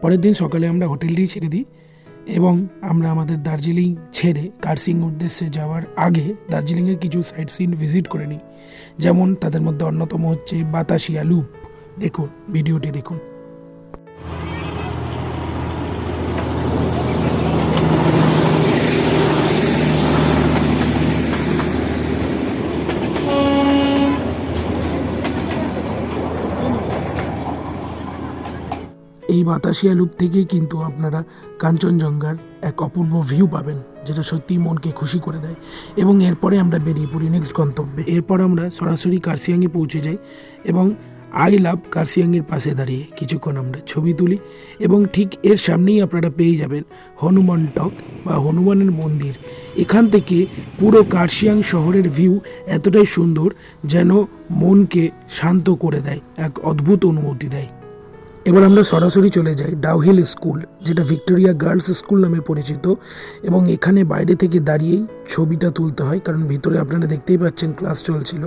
পরের দিন সকালে আমরা হোটেলটি ছেড়ে দিই এবং আমরা আমাদের দার্জিলিং ছেড়ে কার্সিং উদ্দেশ্যে যাওয়ার আগে দার্জিলিংয়ের কিছু সাইট সিন ভিজিট করে নিই। যেমন তাদের মধ্যে অন্যতম হচ্ছে বাতাসিয়া লুপ। দেখুন, ভিডিওটি দেখুন। এই বাতাসিয়া লুপ থেকেই কিন্তু আপনারা কাঞ্চনজঙ্ঘার এক অপূর্ব ভিউ পাবেন, যেটা সত্যিই মনকে খুশি করে দেয়। এবং এরপরে আমরা বেরিয়ে পড়ি নেক্সট গন্তব্যে। এরপর আমরা সরাসরি কার্সিয়াংয়ে পৌঁছে যাই এবং আই লাভ কার্সিয়াংয়ের পাশে দাঁড়িয়ে কিছুক্ষণ আমরা ছবি তুলি এবং ঠিক এর সামনেই আপনারা পেয়ে যাবেন হনুমান টক বা হনুমানের মন্দির। এখান থেকে পুরো কার্সিয়াং শহরের ভিউ এতটাই সুন্দর যেন মনকে শান্ত করে দেয়, এক অদ্ভুত অনুভূতি দেয়। এবার আমরা সরাসরি চলে যাই ডাউহিল স্কুল, যেটা ভিক্টোরিয়া গার্লস স্কুল নামে পরিচিত। এবং এখানে বাইরে থেকে দাঁড়িয়েই ছবিটা তুলতে হয়, কারণ ভিতরে আপনারা দেখতেই পাচ্ছেন ক্লাস চলছিল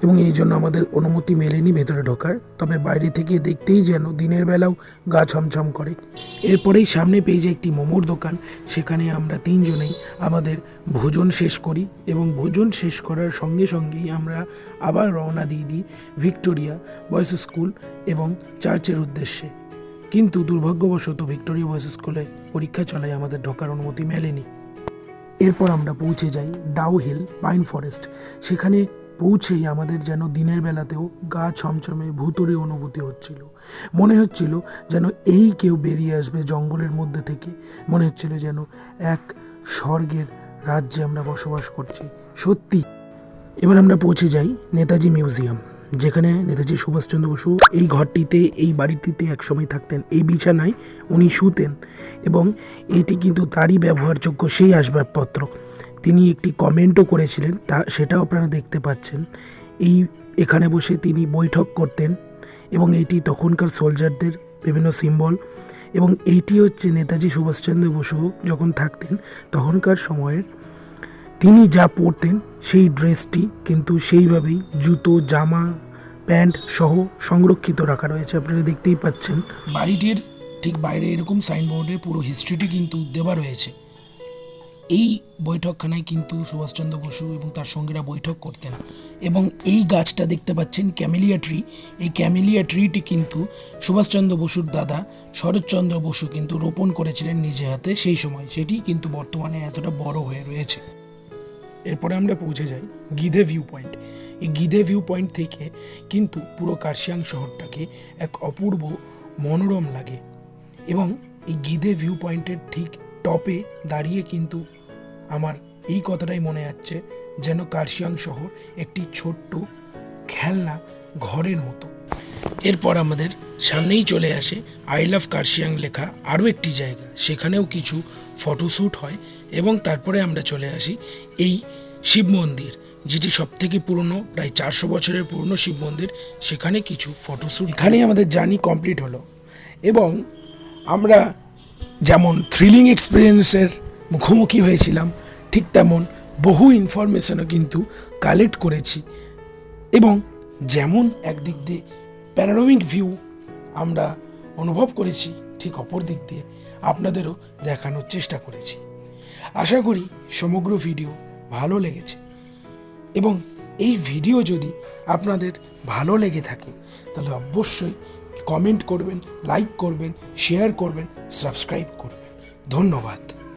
এবং এই জন্য আমাদের অনুমতি মেলেনি ভেতরে ঢোকার। তবে বাইরে থেকে দেখতেই যেন দিনের বেলাও গা ছমছম করে। এরপরেই সামনে পেয়ে যায় একটি মোমোর দোকান। সেখানে আমরা তিনজনেই আমাদের ভোজন শেষ করি এবং ভোজন শেষ করার সঙ্গে সঙ্গেই আমরা আবার রওনা দিয়ে দিই ভিক্টোরিয়া বয়েজ স্কুল এবং চার্চের উদ্দেশ্যে। কিন্তু দুর্ভাগ্যবশত ভিক্টোরিয়া বয়েজ স্কুলে পরীক্ষা চলায় আমাদের ঢোকার অনুমতি মেলেনি। এরপর আমরা পৌঁছে যাই ডাউহিল পাইন ফরেস্ট। সেখানে পৌঁছেই আমাদের যেন দিনের বেলাতেও গা ছমছমে ভুতুড়ে অনুভূতি হচ্ছিল। মনে হচ্ছিল যেন এই কেউ বেরিয়ে আসবে জঙ্গলের মধ্যে থেকে। মনে হচ্ছিল যেন এক স্বর্গের রাজ্যে আমরা বসবাস করছি, সত্যি। এবার আমরা পৌঁছে যাই নেতাজি মিউজিয়াম, যেখানে নেতাজি সুভাষচন্দ্র বসু এই ঘরটিতে, এই বাড়িটিতে একসময় থাকতেন। এই বিছানায় উনি শুতেন এবং এটি কিন্তু তারই ব্যবহারযোগ্য সেই আসবাবপত্র। তিনি একটি কমেন্টও করেছিলেন, সেটাও আপনারা দেখতে পাচ্ছেন। এখানে বসে তিনি বৈঠক করতেন এবং এটি তখনকার সোলজারদের বিভিন্ন সিম্বল। এবং এইটি হচ্ছে নেতাজি সুভাষচন্দ্র বসু যখন থাকতেন তখনকার সময়ের তিনি যা পরতেন সেই ড্রেসটি কিন্তু সেইভাবেই জুতো, জামা, প্যান্ট সহ সংরক্ষিত রাখা রয়েছে, আপনারা দেখতেই পাচ্ছেন। বাড়িটির ঠিক বাইরে এরকম সাইনবোর্ডে পুরো হিস্ট্রিটি কিন্তু দেওয়া রয়েছে। এই বৈঠকখানায় কিন্তু সুভাষচন্দ্র বসু এবং তার সঙ্গীরা বৈঠক করতেন। এবং এই গাছটা দেখতে পাচ্ছেন ক্যামেলিয়া ট্রি। এই ক্যামেলিয়া ট্রিটি কিন্তু সুভাষচন্দ্র বসুর দাদা শরৎচন্দ্র বসু কিন্তু রোপণ করেছিলেন নিজে হাতে সেই সময়। সেটি কিন্তু বর্তমানে এতটা বড় হয়ে রয়েছে। এরপরে আমরা পৌঁছে যাই গিধে ভিউ পয়েন্ট। এই গিধে ভিউ পয়েন্ট থেকে কিন্তু পুরো কার্সিয়াং শহরটাকে এক অপূর্ব মনোরম লাগে। এবং এই গিধে ভিউ পয়েন্টের ঠিক টপে দাঁড়িয়ে কিন্তু আমার এই কথাটাই মনে যাচ্ছে যেন কার্সিয়াং শহর একটি ছোট্ট খেলনা ঘরের মতো। এরপর আমাদের সামনেই চলে আসে আই লাভ কার্সিয়াং লেখা আরও একটি জায়গা, সেখানেও কিছু ফটোশ্যুট হয়। এবং তারপরে আমরা চলে আসি এই শিব মন্দির, যেটি সবথেকে পুরনো, প্রায় 400 বছরের পুরনো শিব মন্দির। সেখানে কিছু ফটোশ্যুট। এখানেই আমাদের জার্নি কমপ্লিট হলো এবং আমরা যেমন থ্রিলিং এক্সপিরিয়েন্সের মুখোমুখি হয়েছিলাম, ঠিক তেমন বহু ইনফরমেশনও কিন্তু কালেক্ট করেছি। এবং যেমন একদিক দিয়ে প্যানোরামিক ভিউ আমরা অনুভব করেছি, ঠিক অপর দিক দিয়ে আপনাদেরও দেখানোর চেষ্টা করেছি। আশা করি সমগ্র ভিডিও ভালো লেগেছে এবং এই ভিডিও যদি আপনাদের ভালো লেগে থাকে তাহলে অবশ্যই কমেন্ট করবেন, লাইক করবেন, শেয়ার করবেন, সাবস্ক্রাইব করবেন। ধন্যবাদ।